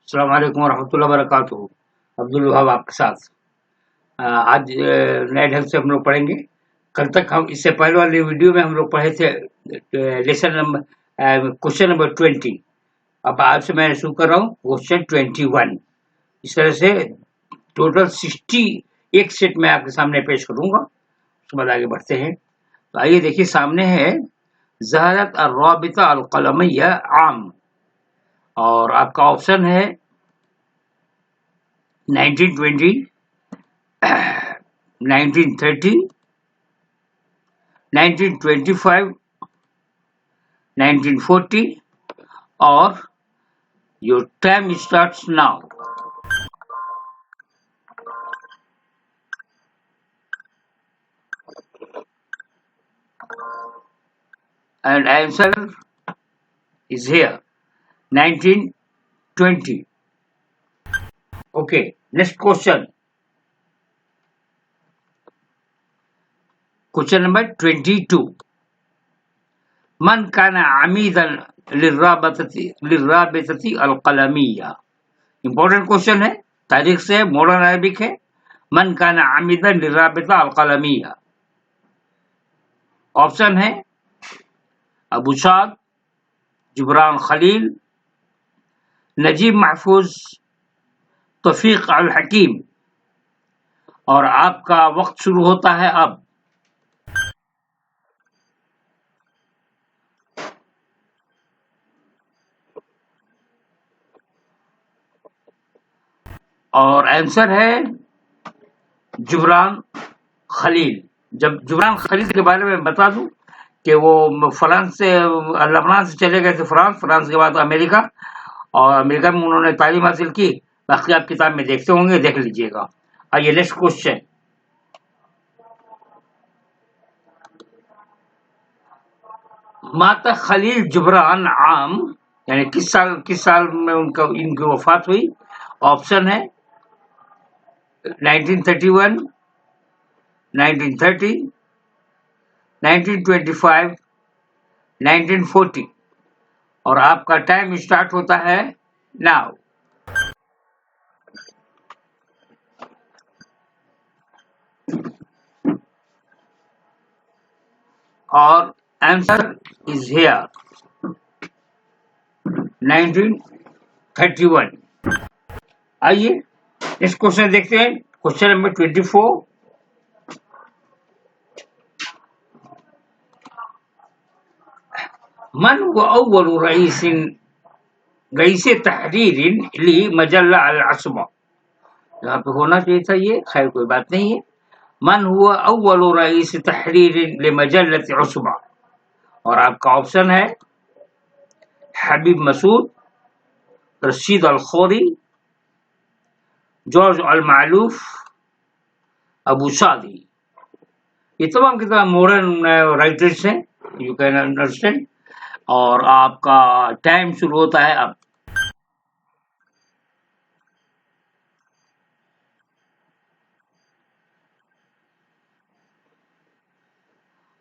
अस्सलाम वालेकुम वरहमतुल्लाहि वबरकातुहू। अब्दुल वहाब आपके साथ। आज नए ढंग से हम लोग पढ़ेंगे। कल तक हम इससे पहले वाली वीडियो में हम लोग पढ़े थे लेसन नंबर क्वेश्चन नंबर 20। अब आज से मैं शुरू कर रहा हूँ क्वेश्चन 21। इस तरह से टोटल 61 सेट मैं आपके सामने पेश करूंगा। उसके बाद आगे बढ़ते हैं। तो आइए देखिए, सामने है ज़हरत अर्राबिता अल-क़लमिय्या आम, और आपका ऑप्शन है 1920, 1930, 1925, 1940, और your time starts now. And answer is here, 1920. Okay, next question. Question number 22. من كان عميدا للرابطة القلمية. Important question है, तारीख से मॉडर्न अरबिक है. من كان عميدا للرابطة القلمية. ऑप्शन है अबू साद, जुबरान खलील, नजीब महफूज, तौफीक अल हकीम। और आपका वक्त शुरू होता है अब। और आंसर है जुबरान खलील। जब जुबरान खलील के बारे में बता दूं कि वो फ्रांस से, लबनान से चले गए थे फ्रांस के बाद अमेरिका, और अमेरिका में उन्होंने तालीम हासिल की। बाकी आप किताब में देखते होंगे, देख लीजिएगा। आइए नेक्स्ट क्वेश्चन। माता खलील जुबरान आम, यानी किस साल में इनकी वफात हुई। ऑप्शन है 1931, 1930, 1925, 1940। और आपका टाइम स्टार्ट होता है नाउ। और आंसर इज हियर, 1931। आइए इस क्वेश्चन देखते हैं। Question number 24। मन हुआ अव्वल रईस तहरीर ली मजल्ला अल असबा। यहाँ पे होना चाहिए था ये, खैर कोई बात नहीं है। मन हुआ अव्वल रईस तहरीर ली मजल्लत असबा। और आपका ऑप्शन है हबीब मसूद, रशीद अल खौरी, जॉर्ज अल मालूफ, अबू सादी। ये तमाम के तमाम मॉडर्न राइटर्स हैं, यू कैन अंडरस्टैंड। और आपका टाइम शुरू होता है अब।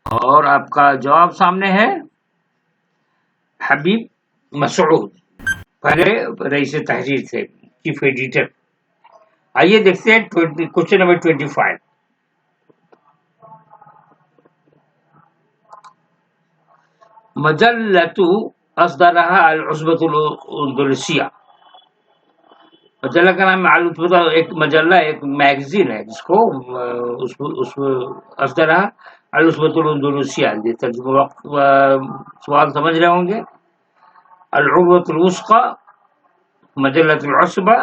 और आपका जवाब सामने है हबीब मसूद, पहले रईस तहरीर थे, चीफ एडिटर। आइए देखते हैं क्वेश्चन नंबर 25। मजल्लतु अस्दरहा अल उसबतुल अंदलुसिया। मजल्ला का नाम अल-उसबा, एक मजल्ला, एक मैगजीन है जिसको उस अस्दरहा अल उसबतुल अंदलुसिया। सवाल समझ रहे होंगे। अल उर्वतुल वुस्का, मजल्लतुल उसबा,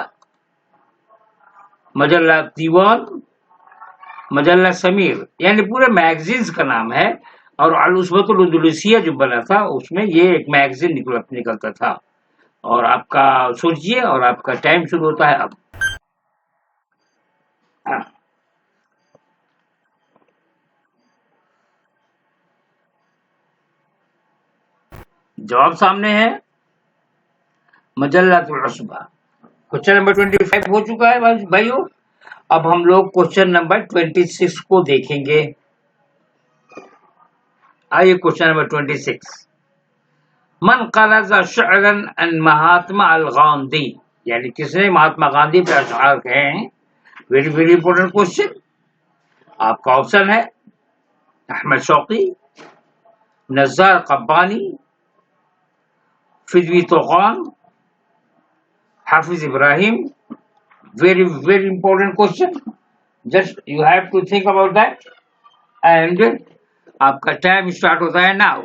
मजल्ला दीवान, मजल्ला समीर, यानी पूरे मैगजीन्स का नाम है। और अल उसबतुल अंदलुसिया जो बना था उसमें ये एक मैगजीन निकलता था। और आपका सोचिए, और आपका टाइम शुरू होता है अब। जवाब सामने है, मजल्लतुल उसबा। क्वेश्चन नंबर 25 हो चुका है भाइयों। अब हम लोग क्वेश्चन नंबर 26 को देखेंगे। आइए क्वेश्चन नंबर 26। मन क़रज़ शअरन अन महात्मा अल गांधी। यानी किसने महात्मा गांधी पे अशआर कहे हैं? Very very important question. आपका ऑप्शन है Ahmed Shawqi, Nizar Qabbani, Fadwa Tuqan, Hafez Ibrahim. Very very important question, just you have to think about that and आपका टाइम स्टार्ट होता है नाउ।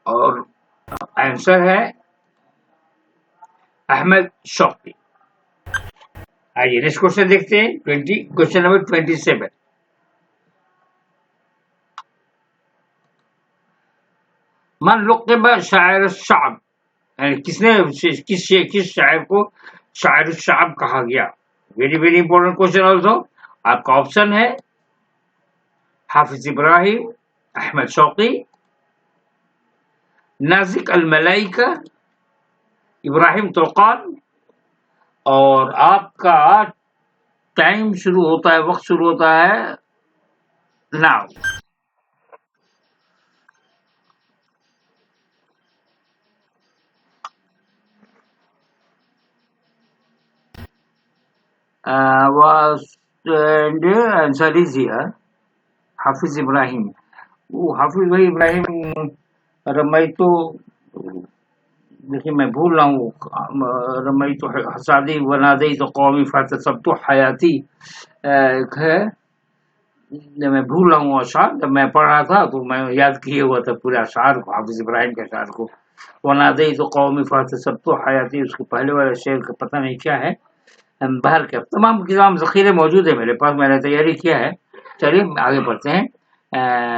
और आंसर है अहमद शौकी। आइए नेक्स्ट क्वेश्चन देखते हैं, क्वेश्चन नंबर 27। मन लुक़िब शायर शाब, यानी किस शायर को शायर शाब कहा गया? Very very important question also. आपका ऑप्शन है हाफिज इब्राहिम, अहमद शौकी, नाजिक अल मलाइका, इब्राहिम तोकान। और आपका टाइम शुरू होता है, वक्त शुरू होता है now. was and answer is here हाफिज इब्राहिम। वो हाफिज भाई इब्राहिम रमई तो, देखिए मैं भूल रहा हूँ, रमई तो हसादी वनादी तो कौमी फात सब तो हयाती है, मैं भूल रहा हूँ अशार। जब मैं पढ़ रहा था तो मैं याद किए हुआ था पूरे अशार को, हाफिज इब्राहिम के अशार को। वनादी तो कौमी फात सब तो हयाती, उसके पहले वाले शेर का पता नहीं क्या है। बाहर के तमाम ज़ख़ीरे मौजूद है मेरे पास, मैंने तैयारी किया है। चलिए आगे बढ़ते हैं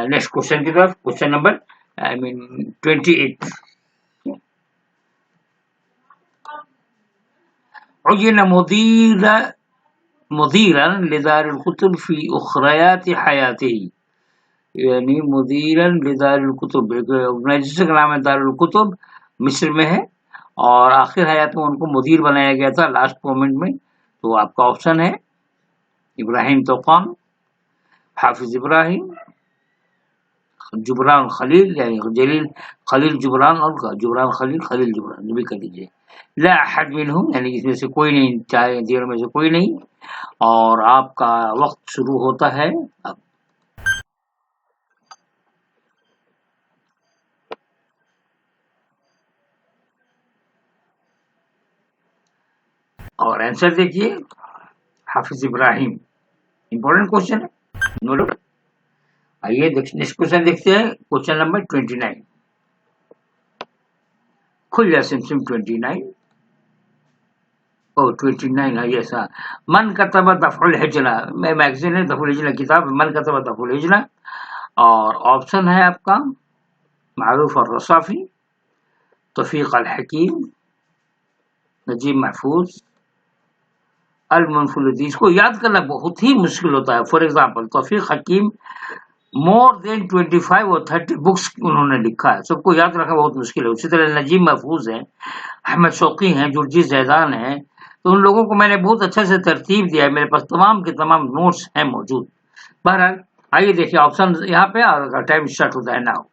नेक्स्ट क्वेश्चन की तरफ। Question number 28। उय्यन मुदीरन लिदारिल कुतुब फी उखरयात हयातिही, यानी मुदीरन लिदारिल कुतुब, एक ऑर्गेनाइजेशन का नाम है दारुल कुतुब, मिस्र में है, और आखिर हयात में उनको मुदीर बनाया गया था लास्ट मोमेंट में। तो आपका ऑप्शन है इब्राहिम तोकान, हाफिज इब्राहिम, जुबरान खलील, यानी जलील खलील जुबरान, और जुबरान खलील खलील जुबरान, जो भी कर लीजिए। ला अहद मिनहुम, यानी इसमें से कोई नहीं, चाहे तीनों में से कोई नहीं। और आपका वक्त शुरू होता है अब। और आंसर देखिए हाफिज इब्राहिम। इंपॉर्टेंट क्वेश्चन है, नोट। आइए नेक्स्ट क्वेश्चन देखते हैं, क्वेश्चन नंबर 29। खुल जा सिमसिम 29। ओह 29 है, यस। मन कतब दफउल हिजला, मैं मैगजीन है दफउल हिजला किताब, मन कतब दफउल हिजला। और ऑप्शन है आपका मारूफ और रसाफी, तौफीक अल हकीम, नजीब महफूज, अल मुनफुलदी। इसको याद करना बहुत ही मुश्किल होता है। For example Taufiq Hakim more than 25 और 30 बुक्स उन्होंने लिखा है, सबको याद रखना बहुत मुश्किल है। उसी तरह नजीब महफूज है, अहमद शौकी हैं, जुर्जी जैदान है। तो उन लोगों को मैंने बहुत अच्छे से तरतीब दिया है, मेरे पास तमाम के तमाम नोट्स हैं मौजूद। बहरहाल आइए देखिए ऑप्शन यहाँ पे, और टाइम स्टार्ट होता है नाउ।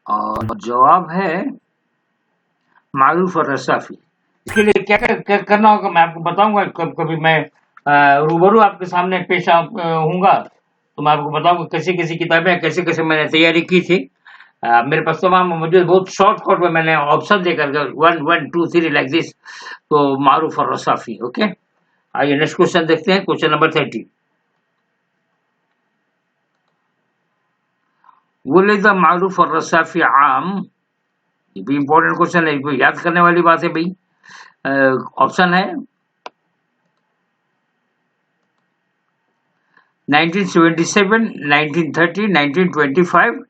और जवाब है मारूफ और रसाफी। इसके लिए क्या करना होगा मैं आपको बताऊंगा। कभी मैं रूबरू आपके सामने पेश हूँगा तो मैं आपको बताऊंगा कैसी कैसी किताबें, कैसे कैसे मैंने तैयारी की थी। मेरे पास तमाम मुझे बहुत शॉर्ट कट में मैंने ऑप्शन देकर 1 1 2 3 लाइक दिस। तो मारूफ और रसाफी। ओके, आइए नेक्स्ट क्वेश्चन देखते हैं, क्वेश्चन नंबर 30। वुलिद मारूफ और रसाफी आम, ये भी इंपॉर्टेंट क्वेश्चन है, याद करने वाली बात है भाई। ऑप्शन है 1977, 1930, 1925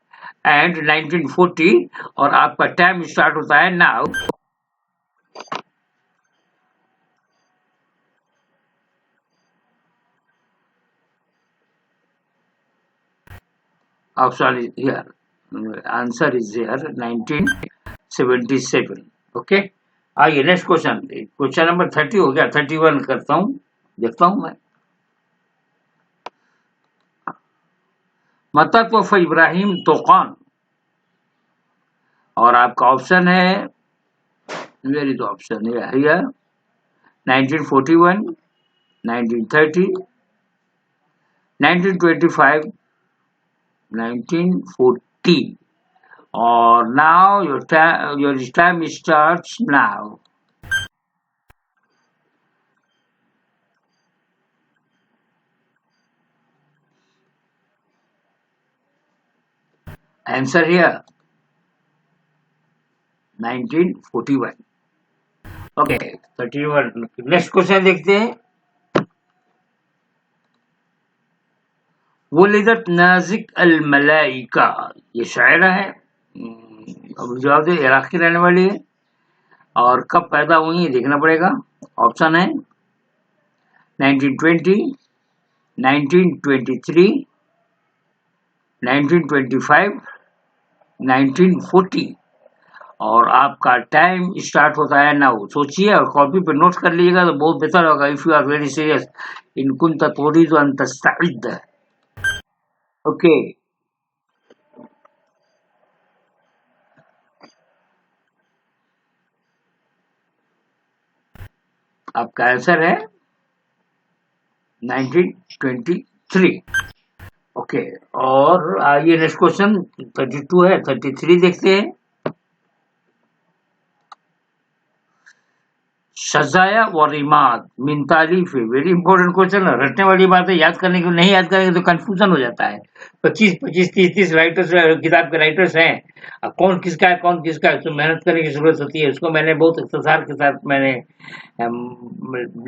एंड 1940। और आपका टाइम स्टार्ट होता है now. Option is here, answer is here 1977। Okay, आइए नेक्स्ट क्वेश्चन, क्वेश्चन नंबर 30 हो गया, 31 करता हूँ, देखता हूँ मैं। मता तोफ़ा इब्राहिम तोकान, और आपका ऑप्शन है, वेरी द ऑप्शन है 1941, 1930, 1925, 1940, or now your time starts now. Answer here 1941. Okay, 31. Next question देखते हैं। वुलिदत नाजिक अल मलाइका, ये शायरा है, अब जवाब दे, इराक की रहने वाली है, और कब पैदा हुई है देखना पड़ेगा। ऑप्शन है 1920, 1923, 1925, 1940, और आपका टाइम स्टार्ट होता है नाउ। सोचिए और कॉपी पे नोट कर लीजिएगा तो बहुत बेहतर होगा, if you are very serious, इन कुंत तुरीदु अन तस्तइद। ओके, आपका आंसर है 1923। ओके, और आइए नेक्स्ट क्वेश्चन 32 है, 33 देखते हैं। सजाया व रिमाद मिन तालीफ है, वेरी इंपॉर्टेंट क्वेश्चन है, रटने वाली बात है, याद करने की, नहीं याद करेंगे तो कंफ्यूजन हो जाता है। 25 30 राइटर्स किताब के राइटर्स हैं, अब कौन किसका है कौन किसका है, तो मेहनत करने की जरूरत होती है। उसको मैंने बहुत इख्तिसार के साथ मैंने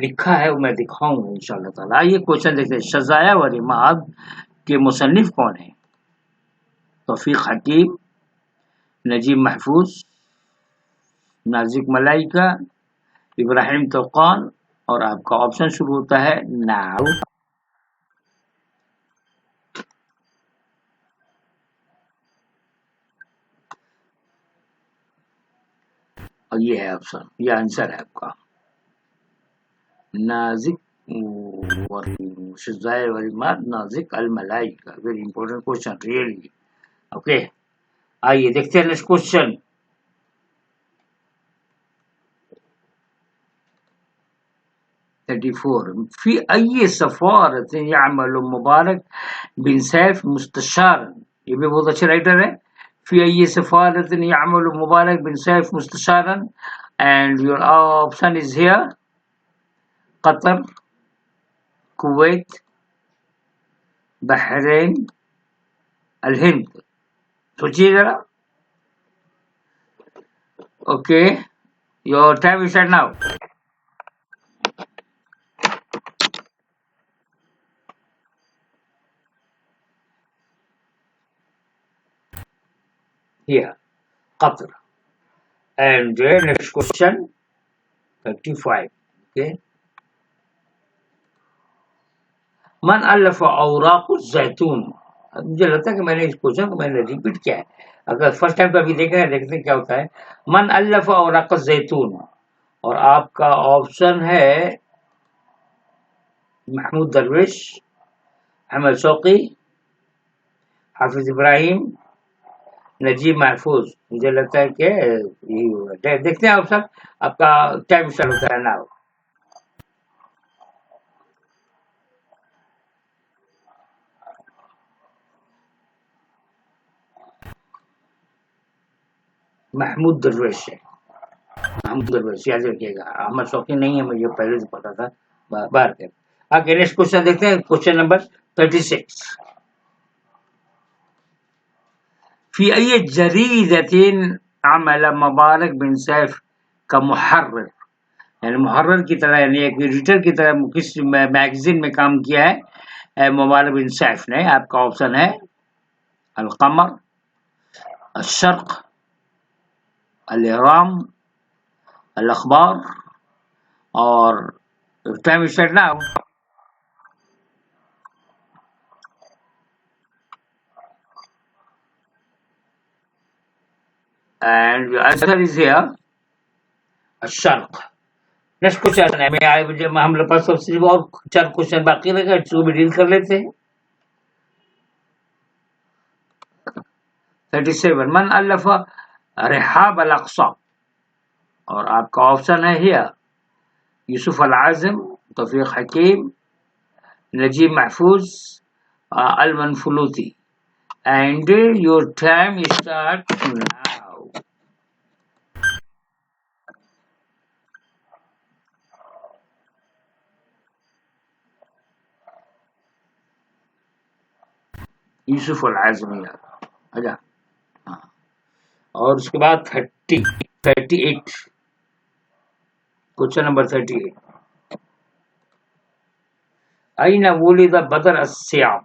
लिखा है, वो मैं दिखाऊंगा इंशाल्लाह ताला। ये क्वेश्चन देखते हैं, सजाया व रिमाद के मुसन्निफ कौन है? तौफीक हकीम, नजीब महफूज, नाजिक मलाइका, इब्राहिम तौकान, और आपका ऑप्शन शुरू होता है नाउ। और ये है ऑप्शन, ये आंसर है आपका Nazik Nazik al Malaika. Very important question really. Okay, आइए देखते हैं नेक्स्ट क्वेश्चन। في أي سفارة يعمل مبارك بن سيف مستشارا، ये भी बहुत अच्छे राइटर है। في أي سفارة يعمل مبارك بن سيف مستشارا، and your option is here Qatar, Kuwait, Bahrain, الهند। सोचिए जरा। Okay, your time is start now। Here Qatar, and next question 35. Okay, मन अल्लफ़ औराक़ ज़ैतून। मुझे लगता है कि मैंने इस क्वेश्चन को मैंने रिपीट किया है, अगर फर्स्ट टाइम तो अभी देख रहे हैं, देखते हैं क्या होता है। मन अल्लफ़ औराक़ ज़ैतून, और आपका ऑप्शन है महमूद दरवेश, अहमद शौकी, हाफिज इब्राहिम, नजीब महफूज। मुझे लगता है कि यही होगा, देखते हैं ऑप्शन। आपका टाइम स्टार्ट होता है नाउ। महमूद दरवेश है, महमूद दरवेश याद रखिएगा, अहमद शौकी नहीं है, मुझे पहले से पता था। बार कर आगे नेक्स्ट क्वेश्चन देखते हैं, क्वेश्चन नंबर 36। في أي جريدة عمل مبارك بن سيف كمحرر، यानी मुहर्रर की तरह, यानी एक एडिटर की तरह किस मैगजीन में काम किया है मुबारक बिन सैफ ने? आपका ऑप्शन है अल-कमर, अल-शर्क, अल-इहराम, अल-अखबार, और time start now. And your answer is here Al Sharq. Next question ہے ہم لوگ پاس صرف اور 4 کوشچن باقی رہے گا, اس کو بھی ڈیل کر لیتے ہیں. 37 من الف رحاب الاقصی, اور آپ کا آپشن ہے ہی یوسف العازم, توفیق حکیم, نجیب محفوظ, al Manfaluti. And your time starts now. یوسف العازمی اچھا, اور اس کے بعد 38 کوشچن نمبر 38. أين ولد بدر السیاب,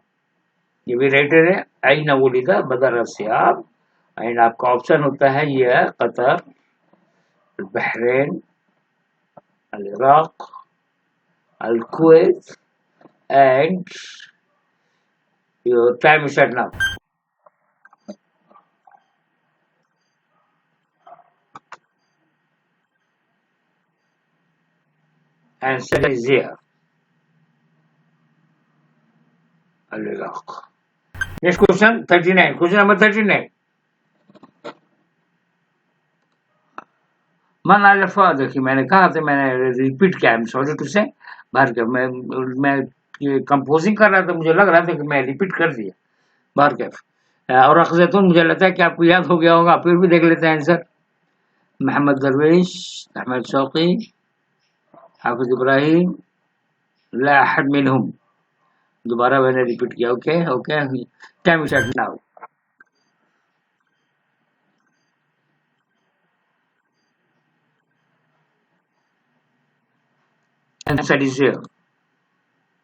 یہ بھی رائٹر ہے. أين ولد بدر السیاب, اینڈ آپ کا آپشن ہوتا ہے یہ قطر, البحرین, العراق, الکویت, and your time is set now. Answer is here. Al-Iraq. Next question 39. Question number 39. من الفا, دیکھیے میں نے کہا تھا, میں نے ریپیٹ کیا, سوری ٹو سے باہر کیا, میں کمپوزنگ کر رہا تھا, مجھے لگ رہا تھا کہ میں ریپیٹ کر دیا باہر کیف. اور اخذتون مجھے لگتا ہے کہ آپ کو یاد ہو گیا ہوگا, پھر بھی دیکھ لیتے ہیں آنسر. محمد درویش, احمد شوقی, حافظ ابراہیم, لا احد منہم. دوبارہ میں نے ریپیٹ کیا. Okay okay, time start now. Answer is here,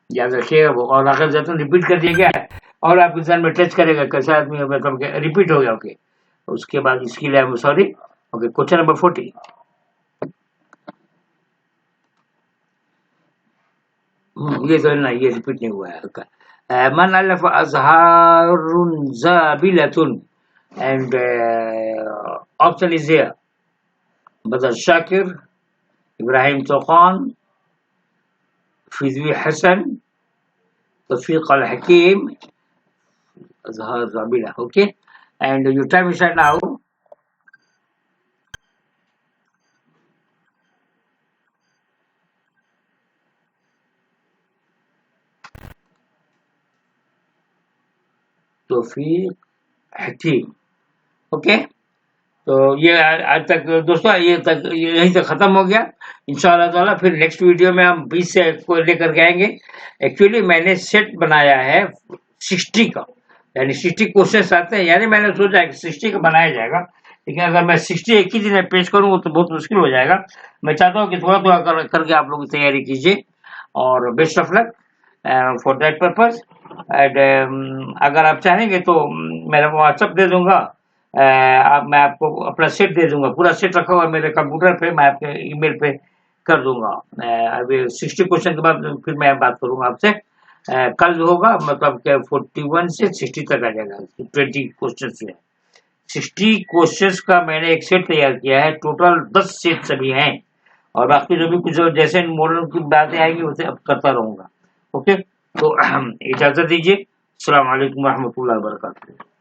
یاد رکھیے گا وہ, اور آخر زیادہ ریپیٹ کر دیا گیا ہے, اور آپ انسان میں ٹچ کرے گا کیسا آدمی مطلب کہ ریپیٹ ہو گیا. اوکے, اس کے بعد اس کے لیے I'm sorry. Okay, question number 40. یہ تو نہیں, یہ ریپیٹ نہیں ہوا ہے. من الف ازہار زابلۃ, and option is here. Badr Shakir, Ibrahim Tuqan, فضوی حسن, توفیق الحکیم, ازہار زابلہ. Okay, and your time is now. Tawfiq Hakim. Okay, تو یہ آج تک دوستوں, یہ تک یہیں تک ختم ہو گیا. انشاءاللہ تعالیٰ پھر نیکسٹ ویڈیو میں ہم 20 سے کو لے کر کے آئیں گے. ایکچولی میں نے سیٹ بنایا ہے 60 کا, یعنی 60 کوشچنس آتے ہیں, یعنی میں نے سوچا کہ 60 کا بنایا جائے گا, لیکن اگر میں 60 ایک ہی دن میں پیش کروں تو بہت مشکل ہو جائے گا. میں چاہتا ہوں کہ تھوڑا تھوڑا کر کے آپ لوگ تیاری کیجیے, اور best of luck for that purpose. And اگر آپ چاہیں گے تو میرا واٹس ایپ دے دوں گا, میں آپ کو اپنا سیٹ دے دوں گا, پورا سیٹ رکھا ہوا میرے کمپیوٹر پہ, میں آپ کے ای میل پہ کر دوں گا. ابھی 60 کوشچن کے بعد پھر میں بات کروں گا آپ سے. کل ہوگا مطلب کہ 41 سے 60 تک آ جائے گا. 20 کوشچن سے 60 کوشچنس کا میں نے ایک سیٹ تیار کیا ہے. ٹوٹل 10 سیٹ سبھی ہیں, اور باقی جو بھی کچھ جیسے ماڈل کی باتیں آئیں گی اسے اب کرتا رہوں گا. اوکے, تو اجازت دیجیے. السلام علیکم ورحمۃ اللہ وبرکاتہ.